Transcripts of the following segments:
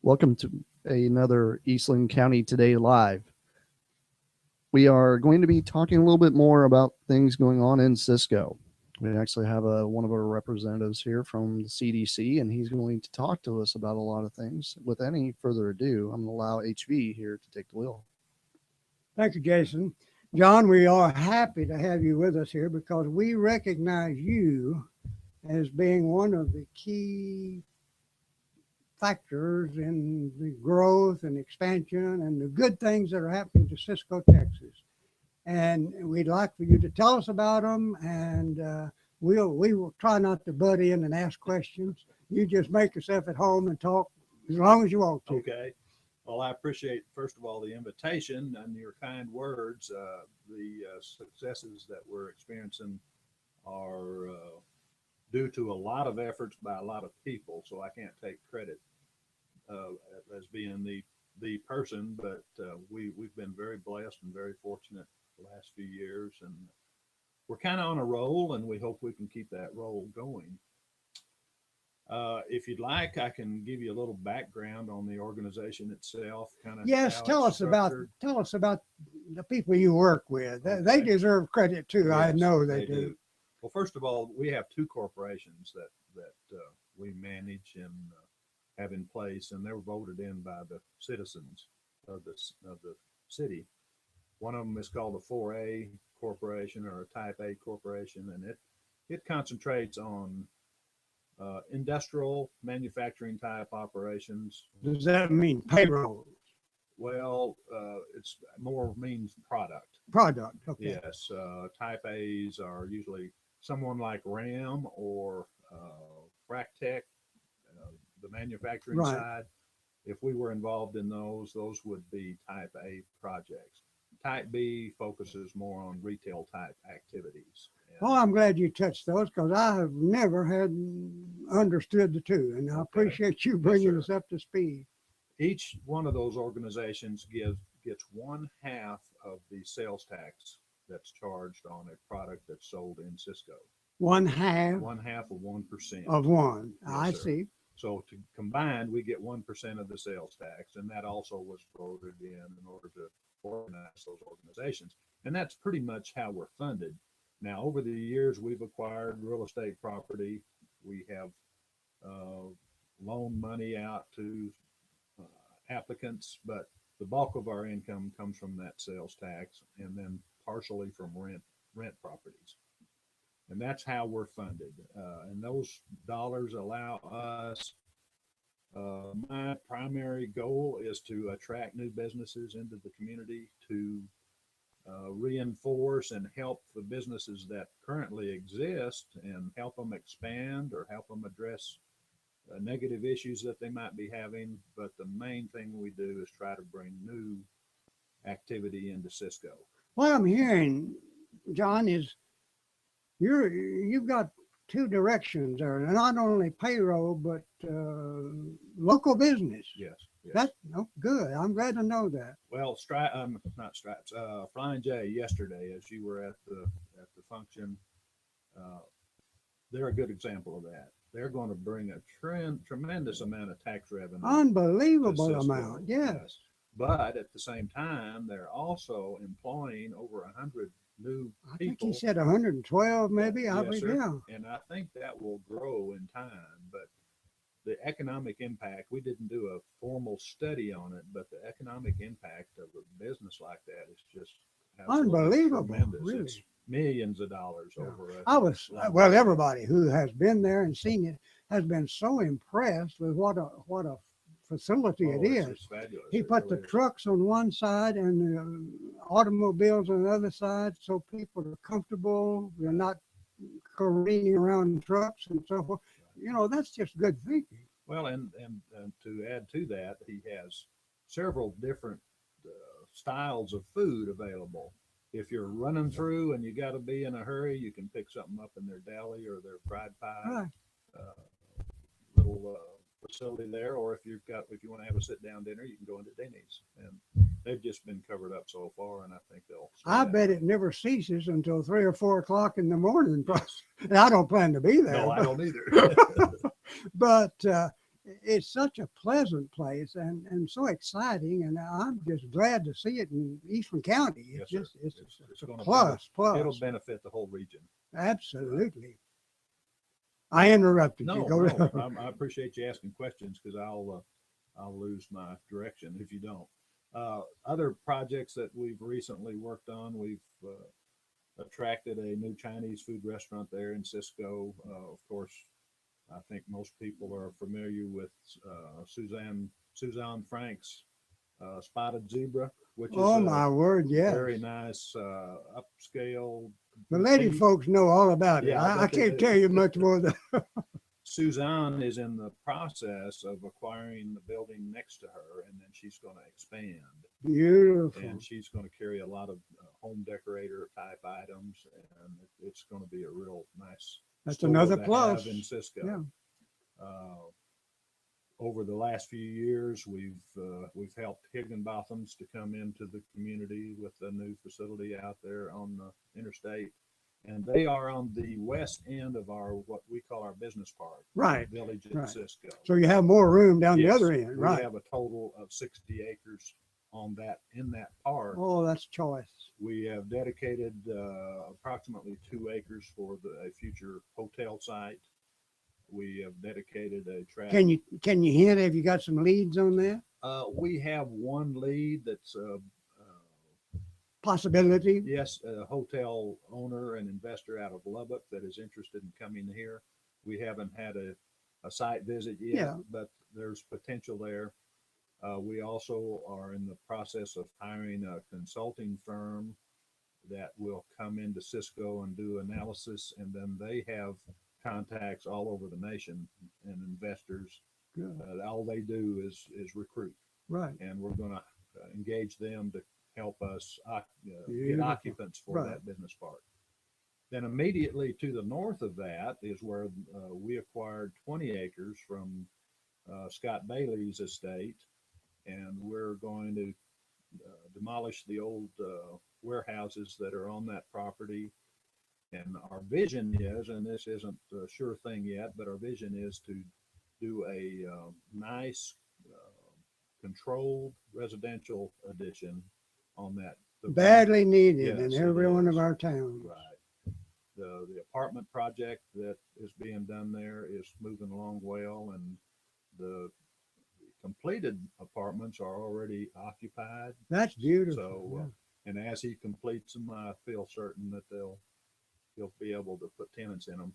Welcome to another Eastland County Today Live. We are going to be talking a little bit more about things going on in Cisco. We actually have one of our representatives here from the CDC, and he's going to talk to us about a lot of things. With any further ado, I'm going to allow HV here to take the wheel. Thank you, Jason. John, we are happy to have you with us here because we recognize you as being one of the key factors in the growth and expansion and the good things that are happening to Cisco, Texas. And we'd like for you to tell us about them, and we will try not to butt in and ask questions. You just make yourself at home and talk as long as you want to. Okay. Well, I appreciate, first of all, the invitation and your kind words. The successes that we're experiencing are due to a lot of efforts by a lot of people, so I can't take credit as being the person, but we've been very blessed and very fortunate the last few years, and we're kind of on a roll, and we hope we can keep that roll going. If you'd like, I can give you a little background on the organization itself. Yes, tell us about the people you work with. Okay. They deserve credit too. Yes, I know they do. Well, first of all, we have two corporations that we manage and have in place, and they're voted in by the citizens of the city. One of them is called a 4A corporation, or a Type A corporation, and it concentrates on industrial manufacturing type operations. Does that mean payroll? Well, it's more means product. Product, okay. Yes, Type A's are usually someone like RAM or Fractech, the manufacturing side. If we were involved in those would be Type A projects. Type B focuses more on retail type activities. Well, I'm glad you touched those because I have never had understood the two, and I appreciate you bringing us up to speed. Each one of those organizations gets 1/2 of the sales tax that's charged on a product that's sold in Cisco. 1/2? 1/2 of 1%. Of one. Yes, I sir. see. So combined, we get 1% of the sales tax, and that also was voted in order to organize those organizations. And that's pretty much how we're funded. Now, over the years, we've acquired real estate property. We have loaned money out to applicants, but the bulk of our income comes from that sales tax, and then partially from rent properties. And that's how we're funded. And those dollars allow us, my primary goal is to attract new businesses into the community, to reinforce and help the businesses that currently exist and help them expand or help them address negative issues that they might be having. But the main thing we do is try to bring new activity into Cisco. What I'm hearing, John, is you've got two directions there, not only payroll but local business. Yes. That's good. I'm glad to know that. Well, not Stripes, Flying J yesterday, as you were at the function, they're a good example of that. They're going to bring a tremendous amount of tax revenue. Unbelievable amount, yes. But at the same time, they're also employing over 100 new people. I think he said 112 maybe. Yes, sir. Yeah. And I think that will grow in time. But the economic impact, we didn't do a formal study on it, but the economic impact of a business like that is just unbelievable. Tremendous. Really. It's millions of dollars over. Everybody who has been there and seen it has been so impressed with what a facility it is. It's fabulous. He put the trucks on one side and the automobiles on the other side, so people are comfortable. They're not careening around trucks and so forth. That's just good thinking. Well, and to add to that, he has several different styles of food available. If you're running through and you got to be in a hurry, you can pick something up in their deli or their fried pie little facility there. Or if you want to have a sit down dinner, you can go into Denny's. And they've just been covered up so far, and I think they'll. I bet it never ceases until 3 or 4 o'clock in the morning. And I don't plan to be there. No, I don't either. But it's such a pleasant place and so exciting, and I'm just glad to see it in Eastland County. It's Yes, sir. just it's It's a gonna plus. It'll benefit the whole region. Absolutely. I interrupted you. No, Go no, ahead. I appreciate you asking questions because I'll lose my direction if you don't. Other projects that we've recently worked on, we've attracted a new Chinese food restaurant there in Cisco. Of course, I think most people are familiar with Suzanne Frank's Spotted Zebra, which is Oh a my word, yes. very nice upscale. The lady folks know all about it. Yeah, I I bet they can't do. tell you much more than Suzanne is in the process of acquiring the building next to her, and then she's going to expand, beautiful. and she's going to carry a lot of home decorator type items, and it's going to be a real nice. That's store another to plus. have in Cisco. Yeah. Over the last few years, we've helped Higginbothams to come into the community with a new facility out there on the interstate, and they are on the west end of our what we call our business park, Right. village at Right. Cisco. So you have more room down the Yes, other end, right? We have a total of 60 acres on that in that park. Oh, that's choice. We have dedicated approximately 2 acres for a future hotel site. We have dedicated a track. Can you hint? Have you got some leads on that? We have one lead that's Possibility. yes, a hotel owner and investor out of Lubbock that is interested in coming here. We haven't had a site visit yet, Yeah. but there's potential there. We also are in the process of hiring a consulting firm that will come into Cisco and do analysis, and then they have contacts all over the nation and investors. Good. All they do is recruit, Right. and we're going to engage them to help us get Beautiful. occupants for Right. that business park. Then immediately to the north of that is where we acquired 20 acres from Scott Bailey's estate, and we're going to demolish the old warehouses that are on that property. And our vision is, and this isn't a sure thing yet, but our vision is to do a nice controlled residential addition on that. Badly needed in Yes, every it one of is. our towns. Right. The apartment project that is being done there is moving along well, and the completed apartments are already occupied. That's beautiful. So, and as he completes them, I feel certain that he'll be able to put tenants in them.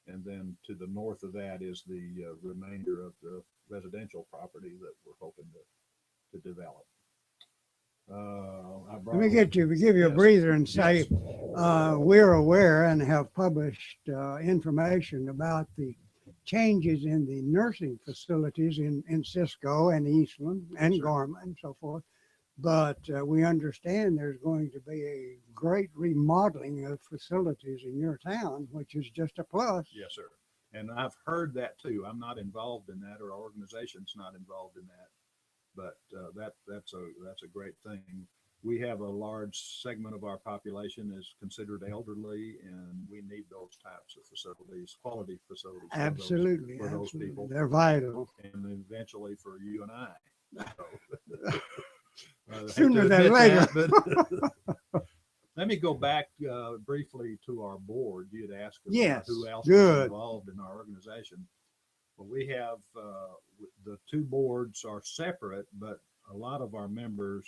And then to the north of that is the remainder of the residential property that we're hoping to develop. Let me give you a Yes. breather and say Yes. we're aware and have published information about the changes in the nursing facilities in Cisco and Eastland and Yes, sir. Garma and so forth. But we understand there's going to be a great remodeling of facilities in your town, which is just a plus. Yes, sir. And I've heard that too. I'm not involved in that, or our organization's not involved in that. But that's a great thing. We have a large segment of our population is considered elderly, and we need those types of facilities, quality facilities. Absolutely, for those absolutely. people. They're vital. And eventually for you and I. So, I hate Sooner to than admit later. that, but let me go back briefly to our board. You'd asked about Yes, who else good. was involved in our organization. Well, we have the two boards are separate, but a lot of our members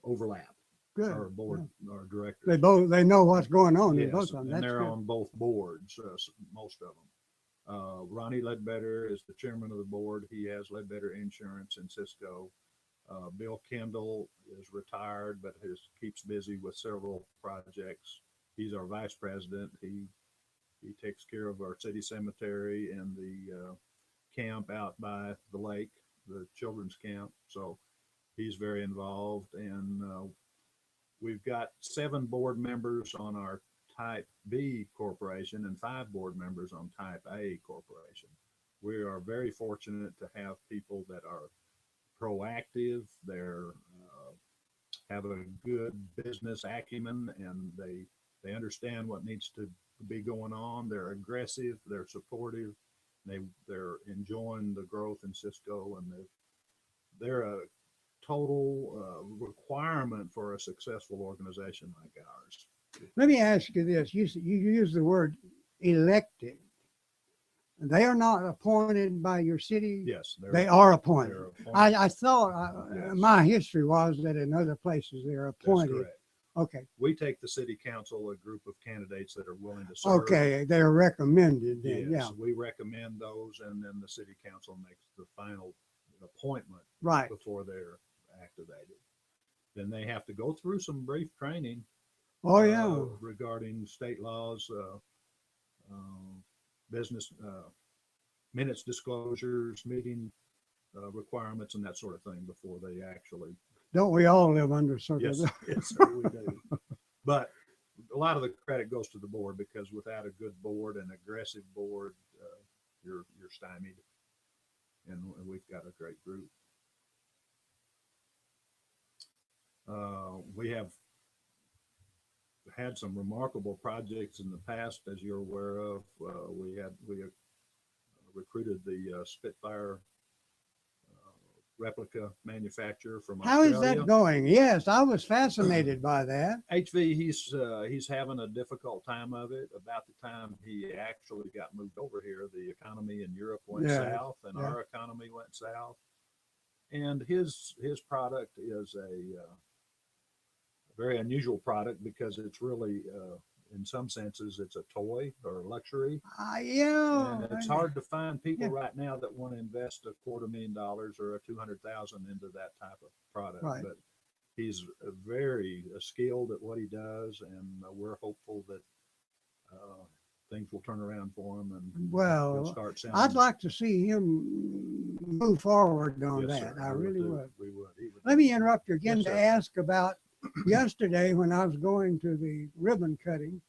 overlap. Good. Our board, our directors. They know what's going on in Yes, both of them. and That's they're good. on both boards, most of them. Ronnie Ledbetter is the chairman of the board. He has Ledbetter Insurance in Cisco. Bill Kendall is retired, but keeps busy with several projects. He's our vice president. He takes care of our city cemetery and the camp out by the lake, the children's camp. So he's very involved, and we've got 7 board members on our Type B corporation and 5 board members on Type A corporation. We are very fortunate to have people that are proactive. They're have a good business acumen, and they understand what needs to be going on. They're aggressive. They're supportive, They're enjoying the growth in Cisco, and they're a total requirement for a successful organization like ours. Let me ask you this. You use the word elected. They are not appointed by your city? Yes, They are appointed. they're appointed. I thought Yes. my history was that in other places they're That's appointed. correct. Okay. We take the city council, a group of candidates that are willing to serve. Okay. They're recommended then. Yes, Yeah. we recommend those, and then the city council makes the final appointment Right. before they're activated. Then they have to go through some brief training. Oh, yeah. Regarding state laws, business minutes disclosures, meeting requirements, and that sort of thing before they actually. Don't we all live under sort Yes, of? yes, sir, we do. But a lot of the credit goes to the board, because without a good board, an aggressive board, you're stymied. And we've got a great group. We have had some remarkable projects in the past, as you're aware of. We recruited the Spitfire replica manufacturer from How is Australia. that going? Yes, I was fascinated by that. HV, he's having a difficult time of it. About the time he actually got moved over here, the economy in Europe went south, and our economy went south. And his product is a very unusual product, because it's really, in some senses, it's a toy or a luxury. Yeah. And it's hard to find people right now that want to invest $250,000 or $200,000 into that type of product. Right. But he's very skilled at what he does, and we're hopeful that things will turn around for him, and he'll start sounding. I'd like to see him move forward on Yes, that. sir, I really would. We would. Let me interrupt you again Yes, to sir. ask about yesterday when I was going to the ribbon cutting,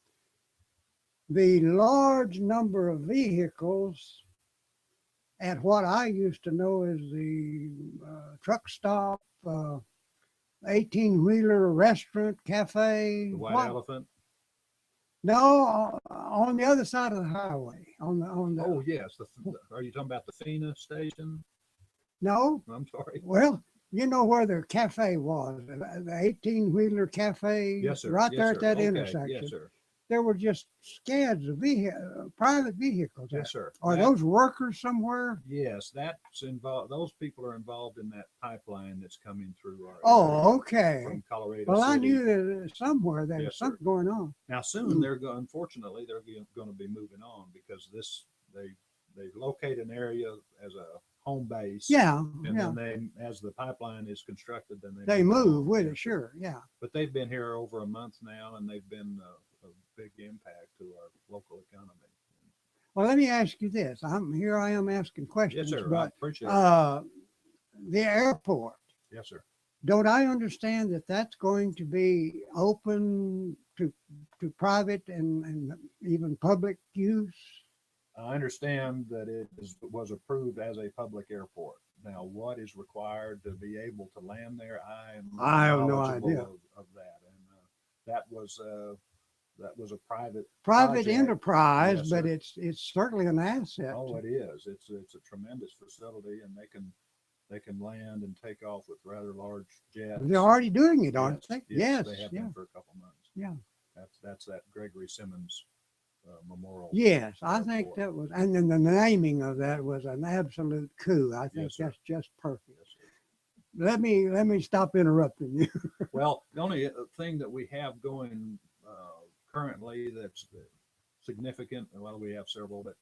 the large number of vehicles at what I used to know as the truck stop, 18-wheeler restaurant, cafe. The White Elephant. No, on the other side of the highway. On the. Oh yes. Are you talking about the FINA station? No. I'm sorry. Well, you know where the cafe was, the 18-wheeler cafe. Yes, sir. Right Yes, there sir. at that Okay. intersection. Yes, sir. There were just scads of private vehicles. Yes, sir. Are those workers somewhere? Yes, that's involved. Those people are involved in that pipeline that's coming through our area. Oh, okay. From Colorado Well, City. I knew that somewhere there was Yes, sir. something going on. Now soon unfortunately, they're going to be moving on, because they locate an area as a home base. Yeah, And yeah. then as the pipeline is constructed, then They move on. with Yes, it, sir. sure. Yeah. But they've been here over a month now, and they've been a big impact to our local economy. Well, let me ask you this. I am asking questions. Yes, sir. I But appreciate it. the airport. Yes, sir. Don't I understand that that's going to be open to private and even public use? I understand that it was approved as a public airport. Now, what is required to be able to land there, I have no knowledgeable idea. of that. And that was a private Private project. enterprise, Yes, but sir. it's certainly an asset. Oh, it is. It's a tremendous facility, and they can land and take off with rather large jets. They're already doing it, aren't Yes, they? yes, Yes. they have Yeah. been for a couple months. Yeah. That's that Gregory Simmons memorial. Yes, I think airport. that was, and then the naming of that was an absolute coup. I think Yes, sir. that's just perfect. Yes, sir. Let me stop interrupting you. Well, the only thing that we have going currently that's significant, well, we have several, but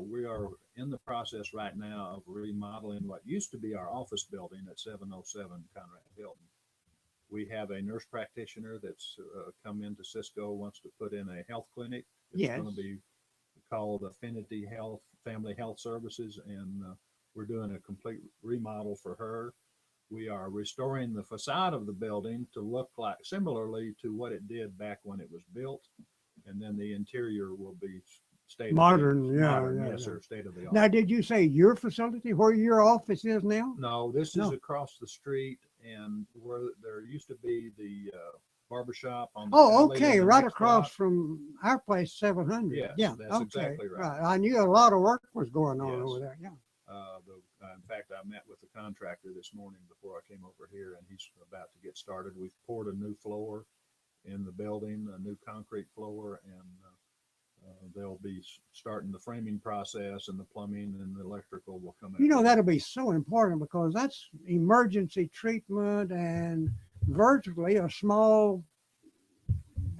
we are in the process right now of remodeling what used to be our office building at 707 Conrad Hilton. We have a nurse practitioner that's come into Cisco, wants to put in a health clinic. It's Yes. going to be called Affinity Health Family Health Services, and we're doing a complete remodel for her. We are restoring the facade of the building to look like similarly to what it did back when it was built, and then the interior will be state Modern, yes, yeah. sir, state of the art. Now, did you say your facility, where your office is now? No, this No. is across the street, and where there used to be the barbershop on the Oh, alley in okay, the right next across block. from our place, 700. Yes, Yeah, that's okay, exactly right. I knew a lot of work was going on Yes. over there. Yeah. In fact, I met with the contractor this morning before I came over here, and he's about to get started. We've poured a new floor in the building, a new concrete floor, and they'll be starting the framing process, and the plumbing and the electrical will come You know, after that'll be so important because that's emergency treatment and virtually a small,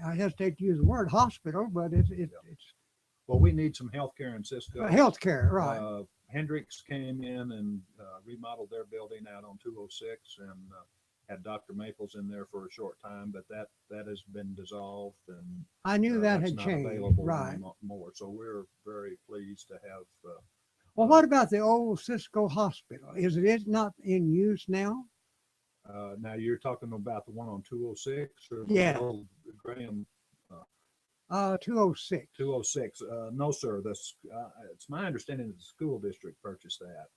I hesitate to use the word hospital, but it's Well, we need some healthcare in Cisco. healthcare, right? Hendricks came in and remodeled their building out on 206 and had Dr. Maples in there for a short time, but that has been dissolved and I knew that that's had not changed, available right? anymore. So we're very pleased to have. Well, what about the old Cisco Hospital? Is it not in use now? Now you're talking about the one on 206 or Yeah. the old Graham 206. 206. No, sir. It's my understanding that the school district purchased that,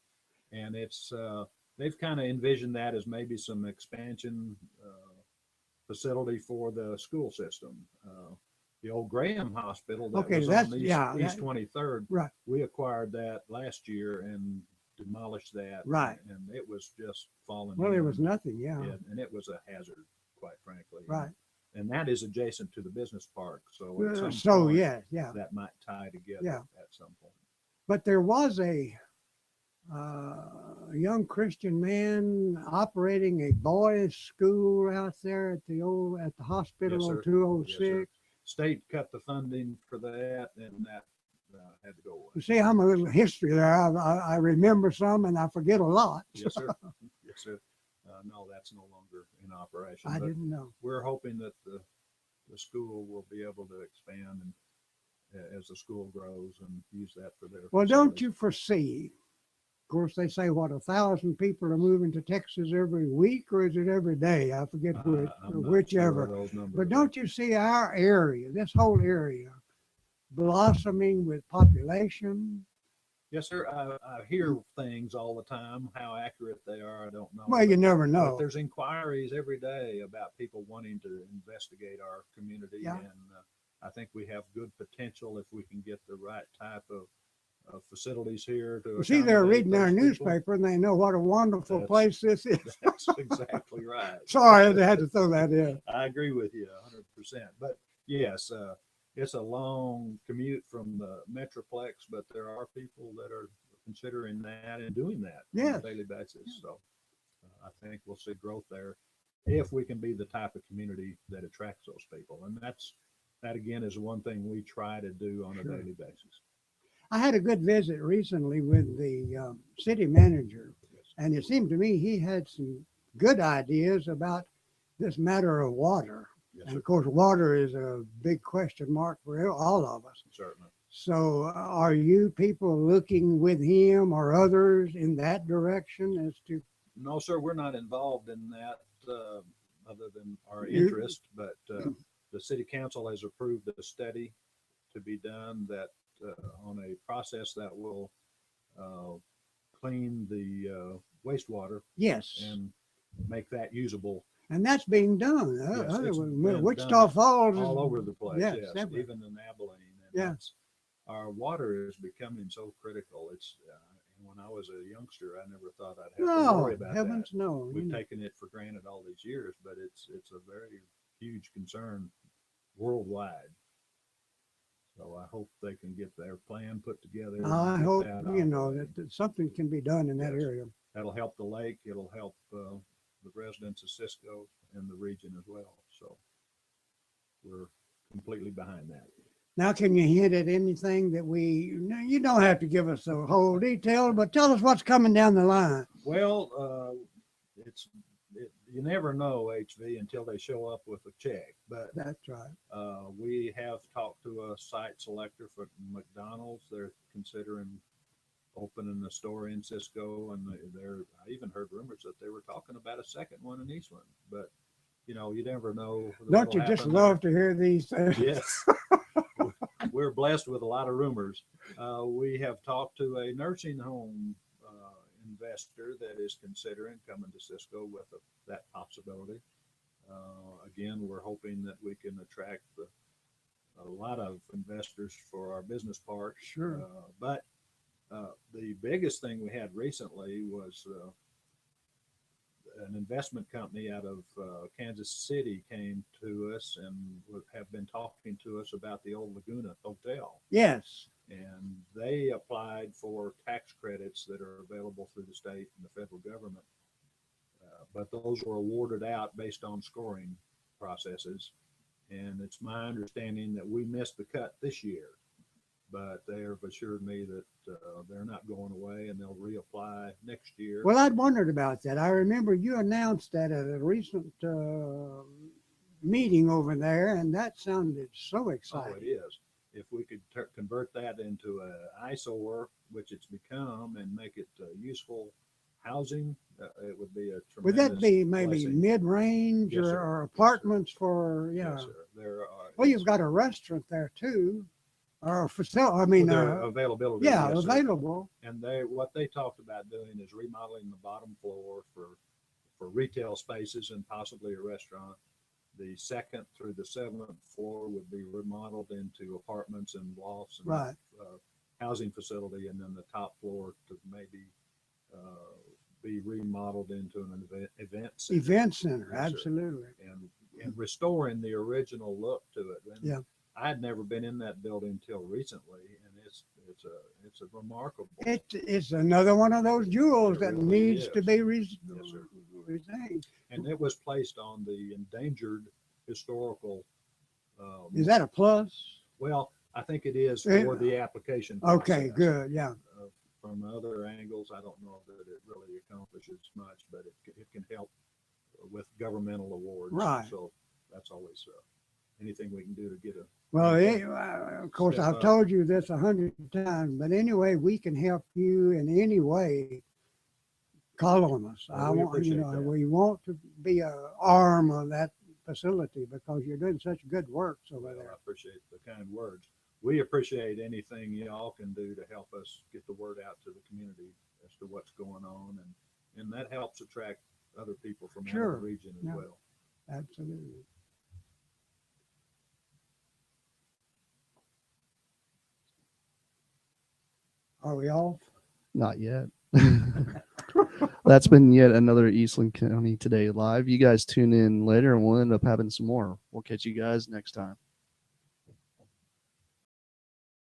and they've kind of envisioned that as maybe some expansion facility for the school system. The old Graham Hospital that Okay, was that's on East 23rd. Right. We acquired that last year and demolished that. Right. And it was just falling. Well, there in. was nothing. Yeah. And it was a hazard, quite frankly. Right. And that is adjacent to the business park. So at some So point, yeah. that might tie together Yeah. at some point. But there was a young Christian man operating a boys' school out there at the hospital Yes, on sir. 206. Yes, sir. State cut the funding for that, and that had to go away. You see, I'm a little history there. I remember some and I forget a lot. Yes, sir. Yes, sir. No, that's no longer in operation. I but didn't know. We're hoping that the school will be able to expand and as the school grows and use that for their. Well, don't facilities. you foresee? Of course, they say 1,000 people are moving to Texas every week, or is it every day? I forget which, I'm not whichever. sure of those numbers. But don't you see our area, this whole area, blossoming with population? Yes, sir. I hear things all the time. How accurate they are, I don't know. Well, you never But know. there's inquiries every day about people wanting to investigate our community, Yeah. and I think we have good potential if we can get the right type of facilities here to. You see, they're accommodate reading our those people. newspaper and they know what a wonderful That's- place this is. That's exactly right. Sorry, I had to throw that in. I agree with you 100%. But yes, it's a long commute from the Metroplex, but there are people that are considering that and doing that on Yes. a daily basis. So I think we'll see growth there if we can be the type of community that attracts those people. And that again is one thing we try to do on a Sure. daily basis. I had a good visit recently with the city manager, and it seemed to me he had some good ideas about this matter of water. Yes, And sir. of course, water is a big question mark for all of us. Certainly. So are you people looking with him or others in that direction as to? No, sir, we're not involved in that other than our You- interest, but the city council has approved a study to be done that on a process that will clean the wastewater Yes, and make that usable and that's being done. Yes, it's been Wichita done Falls is all over the place. Yes, Yes, everywhere. even in Abilene. And Yeah. that's- our water is becoming so critical. It's when I was a youngster, I never thought I'd have to No, worry about heavens that. no. you We've know. taken it for granted all these years, but it's a very huge concern worldwide. So I hope they can get their plan put together. and I get hope, that you know, operating. that something can be done in that Yes. area. That'll help the lake. It'll help the residents of Cisco and the region as well. So we're completely behind that. Now, can you hint at anything that no, you don't have to give us the whole detail, but tell us what's coming down the line. Well, you never know HV until they show up with a check, but That's right. we have talked to a site selector for McDonald's. They're considering opening a store in Cisco, and I even heard rumors that they were talking about a second one in Eastland, but you never know. Don't you just love to hear these things? Yes. We're blessed with a lot of rumors. We have talked to a nursing home investor that is considering coming to Cisco with that possibility. Again, we're hoping that we can attract a lot of investors for our business park. Sure. But the biggest thing we had recently was an investment company out of Kansas City came to us and have been talking to us about the old Laguna Hotel. Yes. And they applied for tax credits that are available through the state and the federal government. But those were awarded out based on scoring processes. And it's my understanding that we missed the cut this year, but they have assured me that they're not going away and they'll reapply next year. Well, I'd wondered about that. I remember you announced that at a recent meeting over there, and that sounded so Oh, exciting. it is. If we could convert that into an eyesore, which it's become, and make it useful housing, it would be a tremendous Would that be maybe blessing. mid-range Yes, sir. or apartments for, Yes, sir. There are. Well, you've got a restaurant there too, or I mean, availability. yeah, yes, sir. available. And what they talked about doing is remodeling the bottom floor for retail spaces and possibly a restaurant. The second through the seventh floor would be remodeled into apartments and lofts and Right. Housing facility, and then the top floor to maybe be remodeled into an event center. Event center, Yes, sir. absolutely. And restoring the original look to it. And Yeah. I had never been in that building till recently, and it's a remarkable. It's another one of those jewels It that really needs to is. be Yes, sir. retained. And it was placed on the endangered historical. Is that a plus? Well, I think it is Eh, for the application. Okay, process. good, yeah. From other angles, I don't know that it really accomplishes much, but it can help with governmental awards. Right. So that's always anything we can do to get a. Well, of course, Step I've up. told you this 100 times, but anyway, we can help you in any way. Call on us. Well, we appreciate that. We want to be an arm of that facility because you're doing such good work over Well, I there. appreciate the kind words. We appreciate anything y'all can do to help us get the word out to the community as to what's going on, and that helps attract other people from out Sure. of the region as Yeah. well. Absolutely. Are we off? Not yet. That's been yet another Eastland County Today Live. You guys tune in later and we'll end up having some more. We'll catch you guys next time.